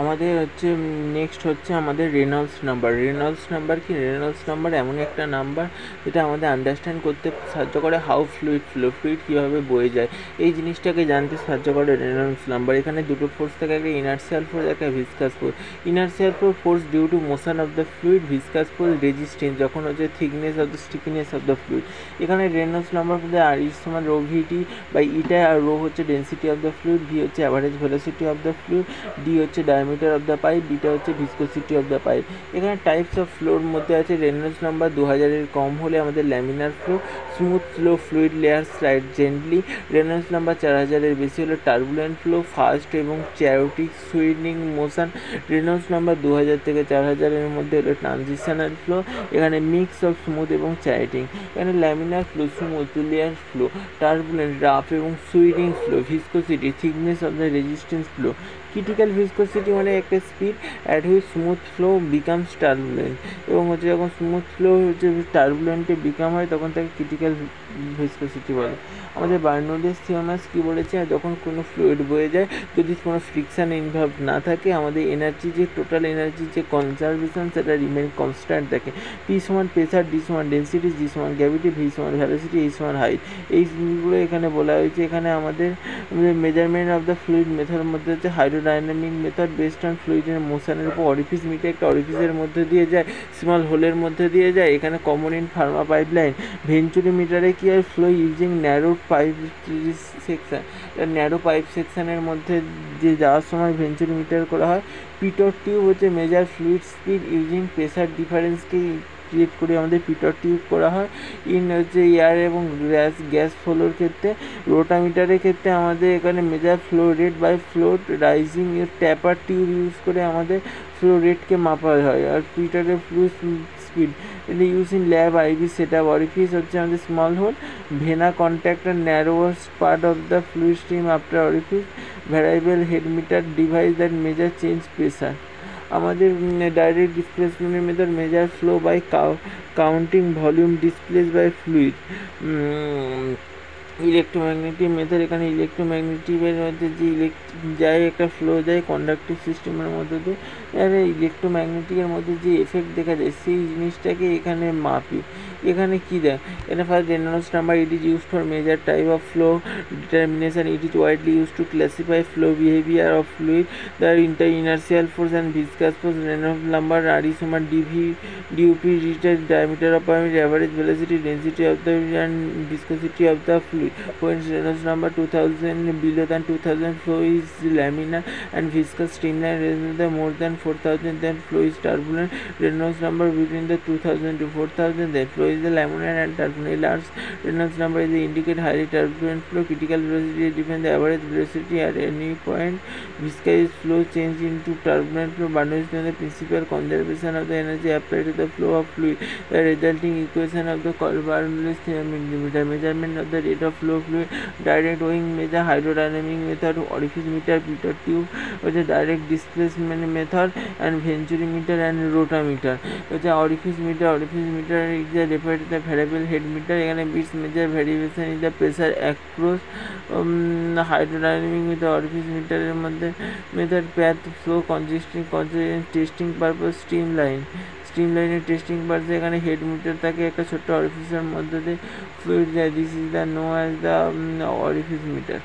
আমাদের হচ্ছে নেক্সট হচ্ছে আমাদের রেনল্ডস নাম্বার। রেনল্ডস নাম্বার কি? রেনল্ডস নাম্বার এমন একটা নাম্বার যেটা আমাদের আন্ডারস্ট্যান্ড করতে সাহায্য করে হাউ ফ্লুইড কীভাবে বয়ে যায়, এই জিনিসটাকে জানতে সাহায্য করে রেনল্ডস নাম্বার। এখানে দুটো ফোর্স থাকে, একটা ইনার্সিয়াল ফোর্স, একটা viscous force. Inertial force due to motion of the fluid, viscous force resistance যখন হচ্ছে thickness of the stickiness of the fluid. এখানে রেনল্ডস নাম্বার বলতে আর ইজ সমান রো ভিটি বাই ইটা, আর rho হচ্ছে density of the fluid, V হচ্ছে average velocity of the fluid, D হচ্ছে diameter of the pipe, beta হচ্ছে viscosity of the pipe. এখানে types of floor মধ্যে আছে রেনল্ডস নাম্বার 2000-এর কম হলে আমাদের laminar flow, smooth flow, fluid layer slide gently. Reynolds number 4000-এর বেশি হলে টার্বুলেন্ট ফ্লো, ফাস্ট এবং chaotic swirling motion. Reynolds number 2000 থেকে 4000-এর মধ্যে হলো ট্রানজিশনাল ফ্লো, এখানে মিক্স অফ স্মুথ এবং চ্যারিটিং। এখানে laminar flow, smooth layer flow, turbulent, rough এবং swirling flow, viscosity, thickness of the resistance flow. Critical viscosity মানে একটা speed at which smooth flow becomes turbulent, এবং হচ্ছে যখন স্মুথ ফ্লো হচ্ছে টার্বুলেন্টে বিকাম হয় তখন তাকে ক্রিটিক্যাল ভিসকোসিটি বলে। আমাদের বার্নৌলিস থিওরাম কী বলেছে? যখন কোনো ফ্লুইড বয়ে যায়, যদি কোনো ফ্রিকশান ইনভলভ না থাকে, আমাদের এনার্জি যে টোটাল এনার্জি যে কনজারভেশন সেটা রিমেন কনস্ট্যান্ট থাকে। পি সমান প্রেসার, ডি সমান ডেন্সিটি, জি সমান গ্র্যাভিটি, ভি সমান ভ্যালোসিটি, এই সমান হাইট। এই জিনিসগুলো এখানে বলা হয়েছে। এখানে আমাদের মেজারমেন্ট অফ দ্য ফ্লুইড মেথডের মধ্যে হচ্ছে হাইড্রোডাইনামিক মেথড বেসড অন ফ্লুইডের মোশনের উপর। অরিফিস মিটার একটা অরিফিসের মধ্যে দিয়ে যায়, স্মল হোলের মধ্যে দিয়ে যায়, এখানে common in pharma pipeline. Venturi মিটারে কি হয়? Flow using narrow pipe section, narrow pipe সেকশনের মধ্যে যে যাওয়ার সময় ভেঞ্চুরি মিটার করা হয়। পিটর টিউব হচ্ছে measure fluid speed using pressure ডিফারেন্সকে ক্রিয়েট করে আমাদের পিটর টিউব করা হয়। ইন হচ্ছে এয়ার এবং গ্যাস ফ্লোর ক্ষেত্রে। রোটামিটারের ক্ষেত্রে আমাদের এখানে measure flow rate by float rising taper tube use করে আমাদের ফ্লো রেটকে মাপা হয়। আর পিটারের ফ্লো স্পিড এটা use in lab IV set up. Orifice হচ্ছে আমাদের স্মল হোল, ভেনা কন্ট্যাক্ট আর narrowest part of the fluid stream after orifice. Variable head meter device that measure change pressure. আমাদের ডাইরেক্ট ডিসপ্লেসমেন্টের method measure flow by counting volume displace by fluid. Electromagnetic method, এখানে ইলেকট্রোম্যাগনেটিকের মধ্যে যে যায় একটা flow যায় conductive সিস্টেমের মধ্যে দিয়ে, আর ইলেকট্রোম্যাগনেটিকের মধ্যে যে এফেক্ট দেখা যায় সেই জিনিসটাকে এখানে মাপি। এখানে কী দেয়? এখানে first Reynolds number, it is use for measure type of flow determination, it is widely use to classify flow behaviour of fluid, the inertial force and viscous force. Reynolds number R E সমান DV ডিউপি, diameter of pipe, average velocity, density of the and viscosity of the fluid. When Reynolds number 2000 below than 2000, flow is laminar and viscous streamline. Reynolds the more than 4000, then flow is turbulent. Reynolds number between the 2000 to 4000, then flow is the laminar and turbulent. Large Reynolds number is the indicate highly turbulent flow. Critical velocity defines the average velocity at any point. Viscous flow change into turbulent flow. Bernoulli is the principal conservation of the energy applied to the flow of fluid. The resulting equation of the Bernoulli theorem, the measurement of the rate of flow fluid, direct weighing measure, hydrodynamic method, orifice meter, Pitot tube, which is direct displacement method, and venturi meter and rotameter. Which is orifice meter is referred to the variable head meter. এখানে bits measure variation in the pressure across hydrodynamic with the orifice meter এর মধ্যে method path flow consisting testing purpose স্ট্রিমলাইনের testing parts. এখানে head meter থাকে একটা ছোট্ট অরিফিসের মধ্যে দিয়ে ফ্লুইড যায়। This is the no as the orifice metre.